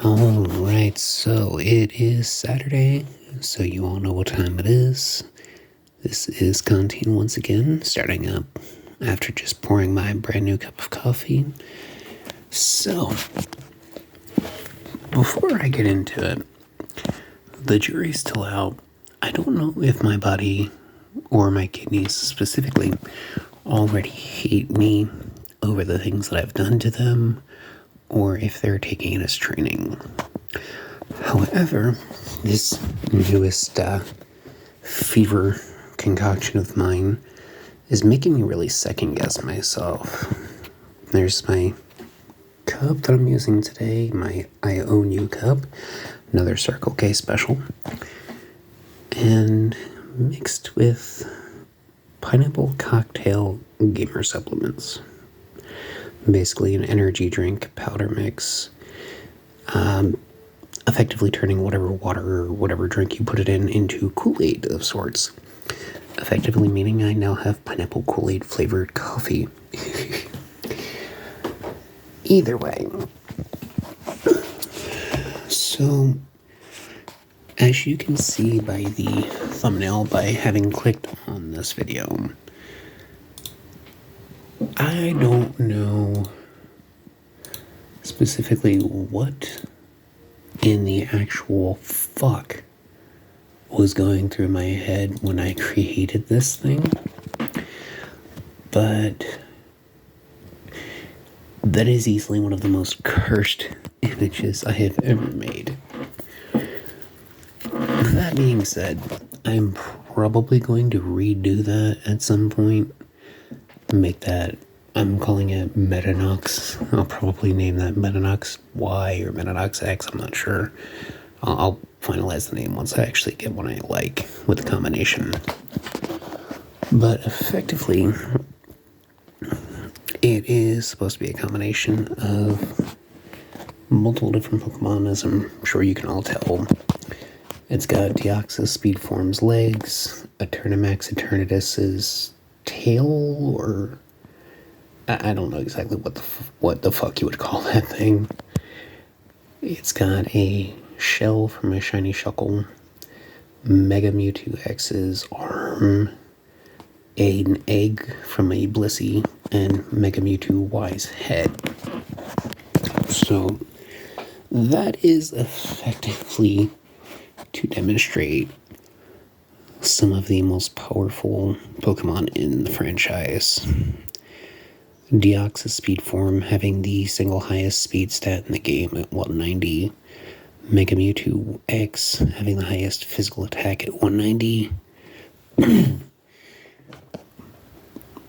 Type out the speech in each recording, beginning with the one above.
Alright, so it is Saturday, so you all know what time it is. This is Contin once again, starting up after just pouring my brand new cup of coffee. So, before I get into it, the jury's still out. I don't know if my body, or my kidneys specifically, already hate me over the things that I've done to them, or if they're taking it as training. However, this newest fever concoction of mine is making me really second guess myself. There's my cup that I'm using today, my I Own You cup, another Circle K special, and mixed with pineapple cocktail gamer supplements. Basically an energy drink powder mix, effectively turning whatever water or whatever drink you put it in into Kool-Aid of sorts. Effectively meaning I now have pineapple Kool-Aid flavored coffee. Either way. So, as you can see by the thumbnail, by having clicked on this video, I don't know specifically what in the actual fuck was going through my head when I created this thing, but that is easily one of the most cursed images I have ever made. That being said, I'm probably going to redo that at some point. Make that, I'm calling it Metanox. I'll probably name that Metanox Y or Metanox X, I'm not sure. I'll finalize the name once I actually get one I like with the combination. But effectively, it is supposed to be a combination of multiple different Pokemon, as I'm sure you can all tell. It's got Deoxys Speedform's legs, Eternamax Eternatus's tail, or I don't know exactly what the fuck you would call that thing. It's got a shell from a shiny Shuckle, Mega Mewtwo X's arm, an egg from a Blissey, and Mega Mewtwo Y's head. So that is effectively to demonstrate some of the most powerful Pokemon in the franchise. Deoxys Speedform having the single highest speed stat in the game at 190. Mega Mewtwo X having the highest physical attack at 190.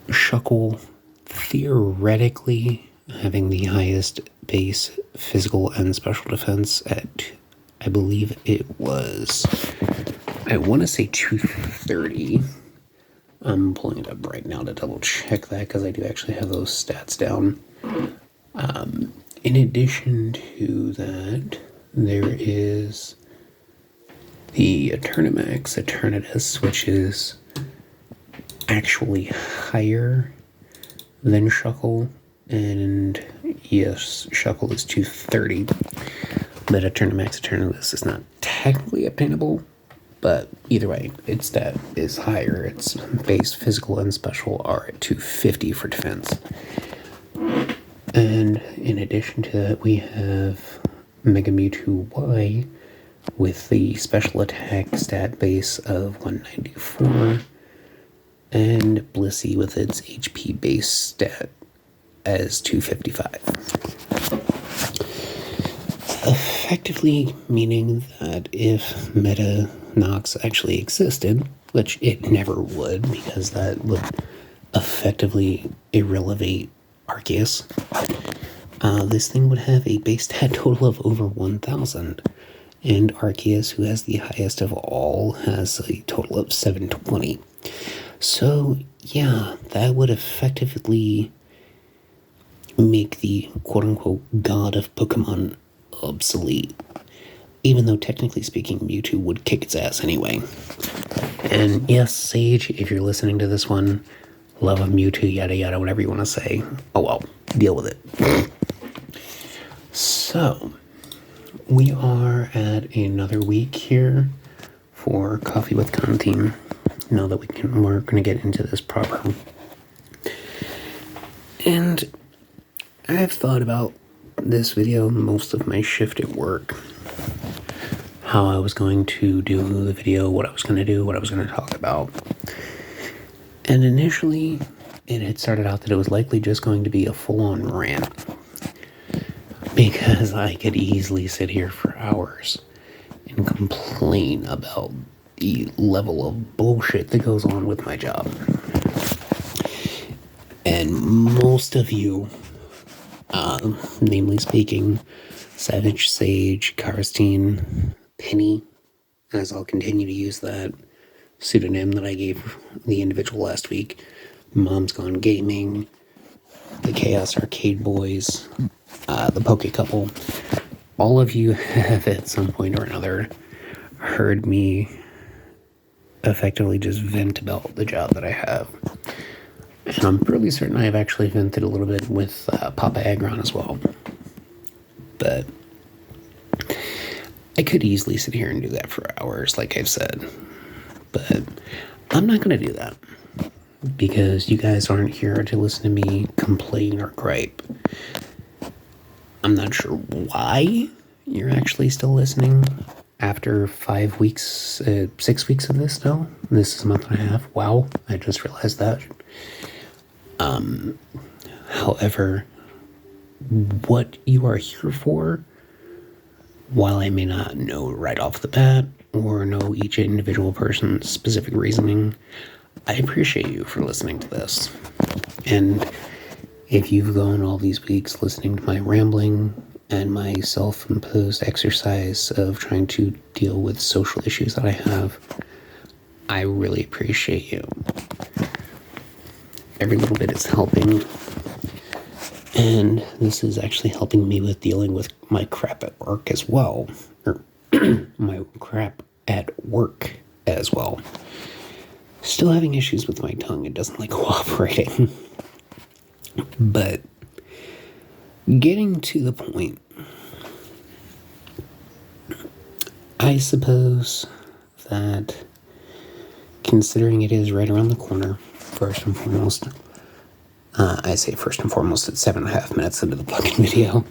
Shuckle theoretically having the highest base physical and special defense at, I believe it was, I want to say 230. I'm pulling it up right now to double check that because I do actually have those stats down. In addition to that, there is the Eternamax Eternatus, which is actually higher than Shuckle, and yes, Shuckle is 230, but Eternamax Eternatus is not technically obtainable. But either way, its stat is higher. Its base physical and special are at 250 for defense. And in addition to that, we have Mega Mewtwo Y with the special attack stat base of 194, and Blissey with its HP base stat as 255. Effectively meaning that if Metanox actually existed, which it never would because that would effectively irrelevate Arceus, this thing would have a base stat total of over 1,000. And Arceus, who has the highest of all, has a total of 720. So, yeah, that would effectively make the quote-unquote god of Pokemon obsolete, even though technically speaking Mewtwo would kick its ass anyway. And yes, Sage, if you're listening to this one, love of Mewtwo, yada yada, whatever you want to say, oh well, deal with it. So we are at another week here for Coffee with Contin. Now that we're going to get into this proper. And I've thought about this video most of my shift at work. How I was going to do the video, what I was going to do, what I was going to talk about. And initially, it had started out that it was likely just going to be a full-on rant. Because I could easily sit here for hours and complain about the level of bullshit that goes on with my job. And most of you, namely speaking, Savage, Sage, Karstein, Penny, as I'll continue to use that pseudonym that I gave the individual last week, Mom's Gone Gaming, the Chaos Arcade Boys, the Poke Couple, all of you have at some point or another heard me effectively just vent about the job that I have. And I'm pretty certain I've actually vented a little bit with Papa Agron as well. But I could easily sit here and do that for hours, like I've said. But I'm not going to do that. Because you guys aren't here to listen to me complain or gripe. I'm not sure why you're actually still listening after 5 weeks, 6 weeks of this now. This is a month and a half. Wow, I just realized that. However, what you are here for, while I may not know right off the bat or know each individual person's specific reasoning, I appreciate you for listening to this. And if you've gone all these weeks listening to my rambling and my self-imposed exercise of trying to deal with social issues that I have, I really appreciate you. Every little bit is helping. And this is actually helping me with dealing with my crap at work as well. Or my crap at work as well. Still having issues with my tongue. It doesn't like cooperating. But getting to the point, I suppose that considering it is right around the corner, first and foremost, I say first and foremost at 7.5 minutes into the fucking video,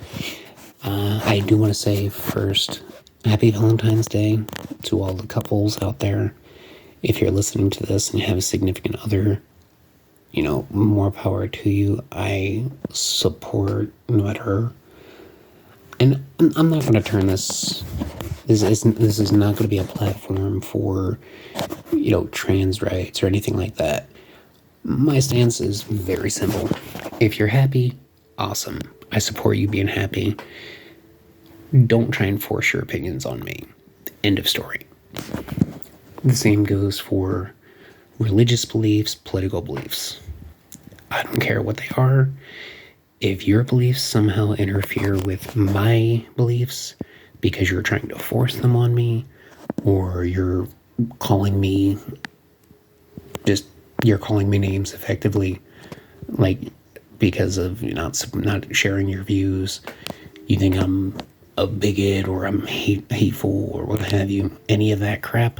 I do want to say first, Happy Valentine's Day to all the couples out there. If you're listening to this and you have a significant other, more power to you. I support no matter. And I'm not going to turn this. This is not going to be a platform for, trans rights or anything like that. My stance is very simple. If you're happy, awesome. I support you being happy. Don't try and force your opinions on me. End of story. The same goes for religious beliefs, political beliefs. I don't care what they are. If your beliefs somehow interfere with my beliefs because you're trying to force them on me, or you're calling me names effectively, like because of not sharing your views, you think I'm a bigot or I'm hateful or what have you, any of that crap,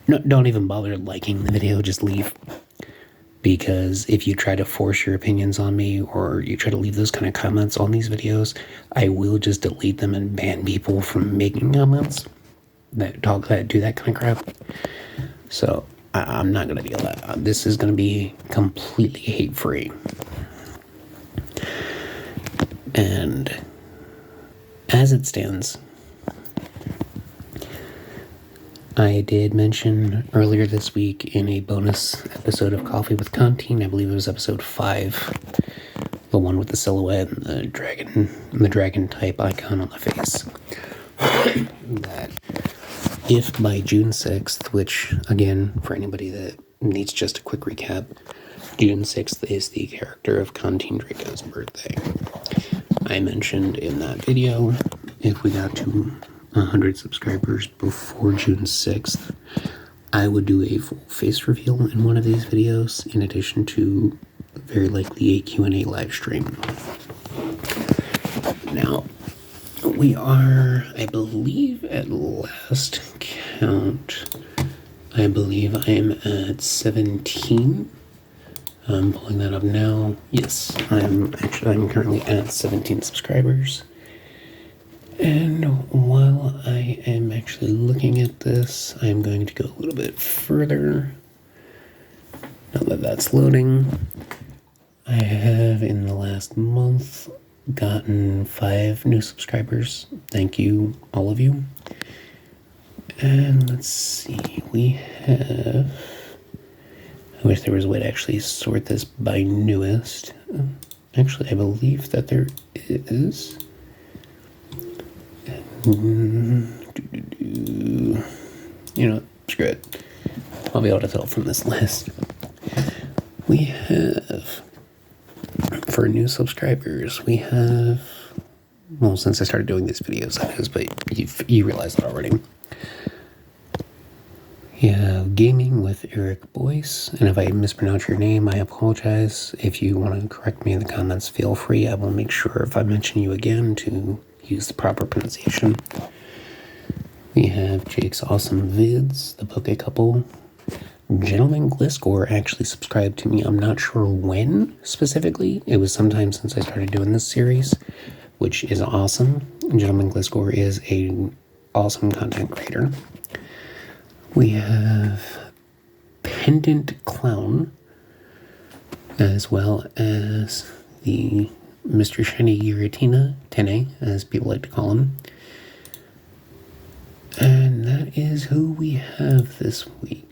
no, don't even bother liking the video, just leave. Because if you try to force your opinions on me or you try to leave those kind of comments on these videos, I will just delete them and ban people from making comments that do that kind of crap. So I'm not going to deal with that. This is going to be completely hate-free. And as it stands, I did mention earlier this week in a bonus episode of Coffee with Contin, I believe it was episode 5, the one with the silhouette and the dragon type icon on the face, that if by June 6th, which again, for anybody that needs just a quick recap, June 6th is the character of Contin Draco's birthday. I mentioned in that video, if we got to 100 subscribers before June 6th, I would do a full face reveal in one of these videos, in addition to very likely a Q&A live stream. Now, We are, I believe, at last count, I believe I am at 17. I'm pulling that up now. Yes, I'm currently at 17 subscribers. And while I am actually looking at this, I'm going to go a little bit further. Now that that's loading, I have in the last month gotten 5 new subscribers. Thank you, all of you. And let's see, we have... I wish there was a way to actually sort this by newest. Actually, I believe that there is. You know, screw it. I'll be able to tell from this list. We have, for new subscribers, we have, well, since I started doing these videos, that is, but you realize that already. You have Gaming with Eric Boyce, and if I mispronounce your name, I apologize. If you want to correct me in the comments, feel free. I will make sure if I mention you again to use the proper pronunciation. We have Jake's Awesome Vids, the Poke Couple. Gentleman Gliscor actually subscribed to me. I'm not sure when specifically. It was sometime since I started doing this series, which is awesome. Gentleman Gliscor is an awesome content creator. We have Pendant Clown, as well as the Mr. Shiny Giratina, Tene, as people like to call him. And that is who we have this week.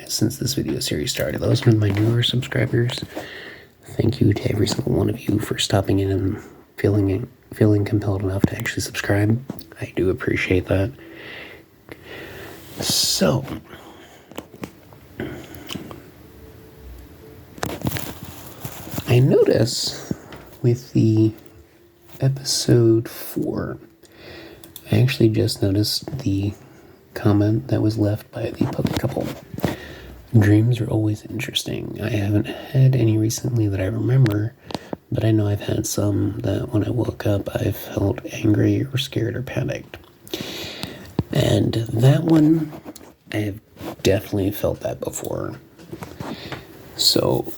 Since this video series started, those are my newer subscribers. Thank you to every single one of you for stopping in and feeling compelled enough to actually subscribe. I do appreciate that. So, I notice with the episode 4, I actually just noticed the comment that was left by the Poke Couple. Dreams are always interesting. I haven't had any recently that I remember, but I know I've had some that when I woke up, I felt angry or scared or panicked. And that one, I have definitely felt that before. So,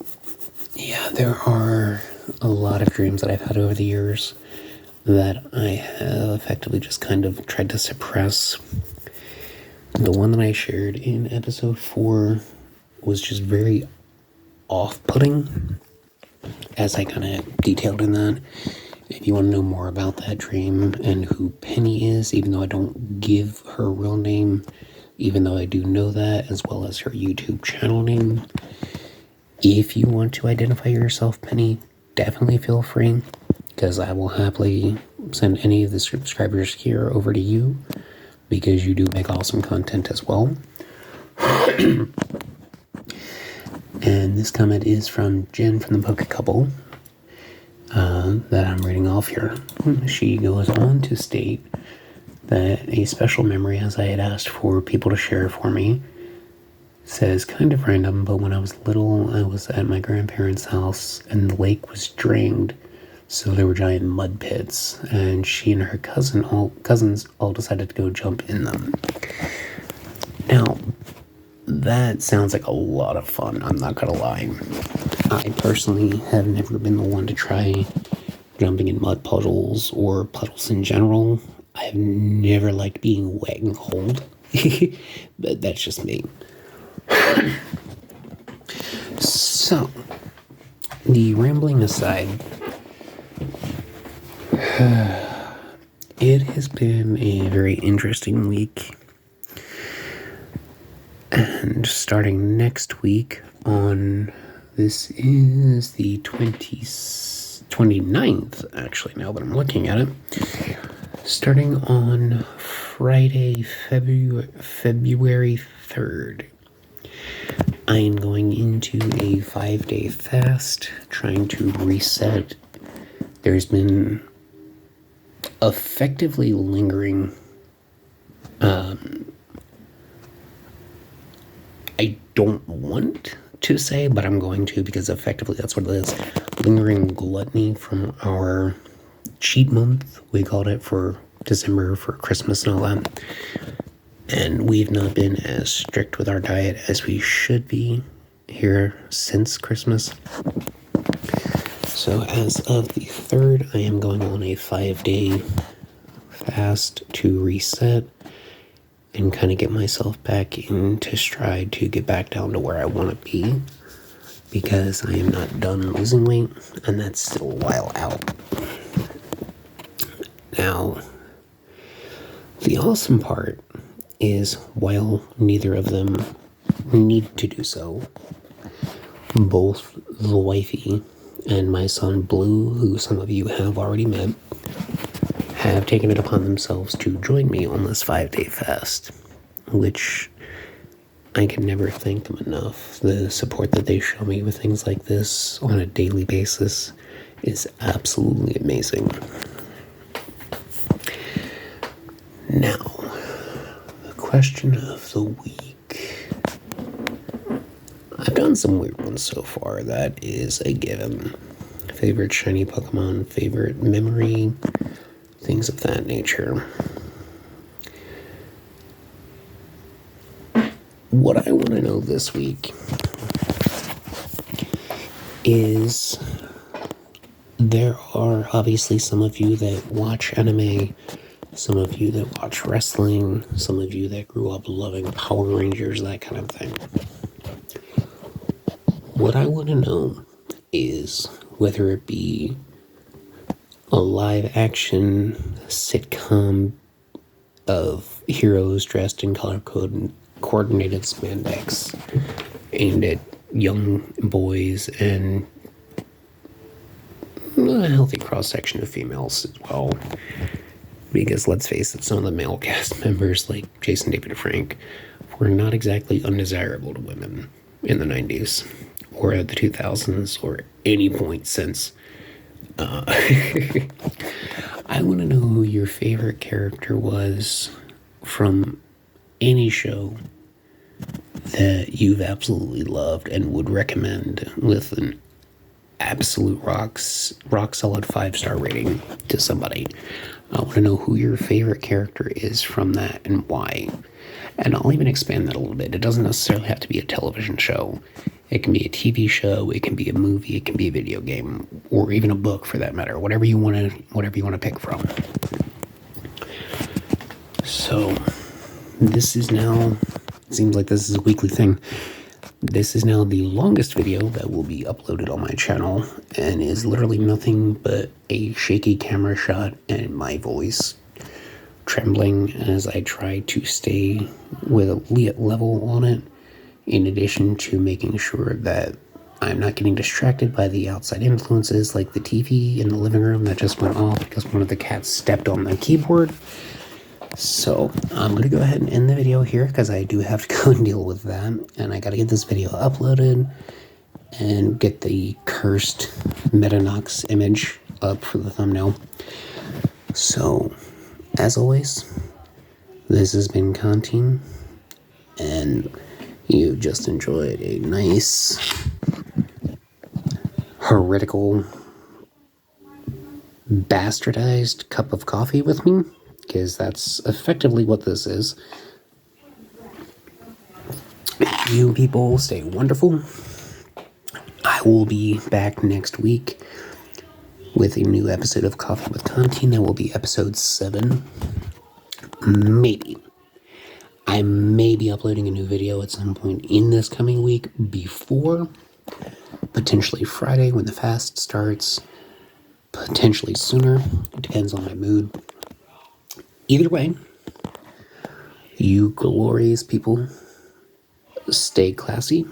yeah, there are a lot of dreams that I've had over the years that I have effectively just kind of tried to suppress. The one that I shared in episode 4 was just very off-putting, as I kind of detailed in that. If you want to know more about that dream and who Penny is, even though I don't give her real name, even though I do know that, as well as her YouTube channel name, if you want to identify yourself, Penny, definitely feel free, because I will happily send any of the subscribers here over to you, because you do make awesome content as well. And this comment is from Jen from the Poke Couple. That I'm reading off here. She goes on to state that a special memory, as I had asked for people to share for me, says, kind of random, but when I was little, I was at my grandparents' house and the lake was drained, so there were giant mud pits, and she and her cousins all decided to go jump in them. Now, that sounds like a lot of fun, I'm not gonna lie. I personally have never been the one to try jumping in mud puddles or puddles in general. I've never liked being wet and cold, but that's just me. So, the rambling aside, it has been a very interesting week. And starting next week on, this is the 29th, actually, now that I'm looking at it. Starting on Friday, February 3rd, I am going into a 5-day fast, trying to reset. There's been effectively lingering, I don't want to say, but I'm going to, because effectively that's what it is, lingering gluttony from our cheat month, we called it, for December, for Christmas and all that. And we've not been as strict with our diet as we should be here since Christmas. So as of the 3rd, I am going on a 5-day fast to reset and kind of get myself back into stride to get back down to where I want to be, because I am not done losing weight, and that's still a while out. Now, the awesome part is, while neither of them need to do so, both the wifey and my son Blue, who some of you have already met, have taken it upon themselves to join me on this 5-day fast, which I can never thank them enough. The support that they show me with things like this on a daily basis is absolutely amazing. Now, the question of the week. I've done some weird ones so far, that is a given. Favorite shiny Pokemon, favorite memory, things of that nature. What I want to know this week is, there are obviously some of you that watch anime, some of you that watch wrestling, some of you that grew up loving Power Rangers, that kind of thing. What I want to know is whether it be a live-action sitcom of heroes dressed in color-coordinated spandex aimed at young boys and a healthy cross-section of females as well. Because let's face it, some of the male cast members, like Jason David Frank, were not exactly undesirable to women in the 90s or the 2000s or any point since. I want to know who your favorite character was from any show that you've absolutely loved and would recommend with an absolute rock solid 5-star rating to somebody. I want to know who your favorite character is from that and why. And I'll even expand that a little bit. It doesn't necessarily have to be a television show. It can be a TV show, it can be a movie, it can be a video game, or even a book for that matter. Whatever you want to pick from. So, this is now, it seems like this is a weekly thing. This is now the longest video that will be uploaded on my channel, and is literally nothing but a shaky camera shot and my voice trembling as I try to stay with a lit level on it, in addition to making sure that I'm not getting distracted by the outside influences like the TV in the living room that just went off because one of the cats stepped on the keyboard. So I'm going to go ahead and end the video here because I do have to go and deal with that, and I got to get this video uploaded and get the cursed Metanox image up for the thumbnail. So, as always, this has been Contin, and you just enjoyed a nice, heretical, bastardized cup of coffee with me, because that's effectively what this is. You people stay wonderful. I will be back next week with a new episode of Coffee with Contin. That will be episode 7. Maybe. I may be uploading a new video at some point in this coming week before, potentially Friday when the fast starts, potentially sooner. It depends on my mood. Either way, you glorious people, stay classy.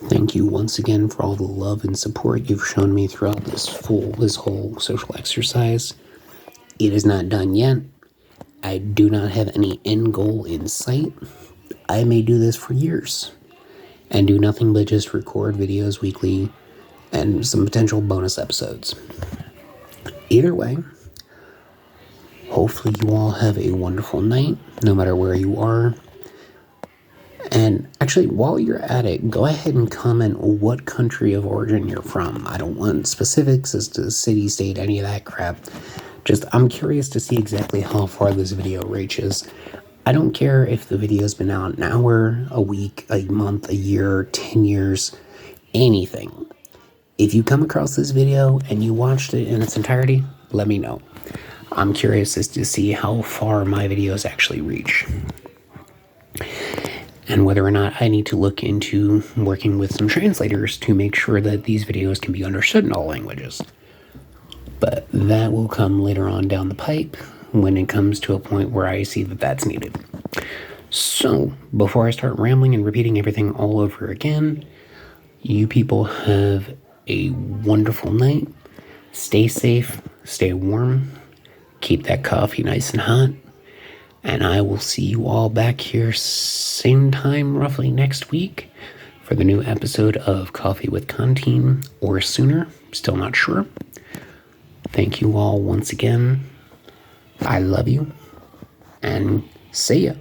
Thank you once again for all the love and support you've shown me throughout this whole social exercise. It is not done yet. I do not have any end goal in sight. I may do this for years and do nothing but just record videos weekly and some potential bonus episodes. Either way, hopefully you all have a wonderful night, no matter where you are. And Actually, while you're at it, go ahead and comment what country of origin you're from. I don't want specifics as to city, state, any of that crap. Just, I'm curious to see exactly how far this video reaches. I don't care if the video's been out an hour, a week, a month, a year, 10 years, anything. If you come across this video and you watched it in its entirety, let me know. I'm curious as to see how far my videos actually reach. And whether or not I need to look into working with some translators to make sure that these videos can be understood in all languages. But that will come later on down the pipe when it comes to a point where I see that that's needed. So, before I start rambling and repeating everything all over again, you people have a wonderful night. Stay safe, stay warm, keep that coffee nice and hot, and I will see you all back here same time roughly next week for the new episode of Coffee with Contin, or sooner, still not sure. Thank you all once again. I love you, and see ya.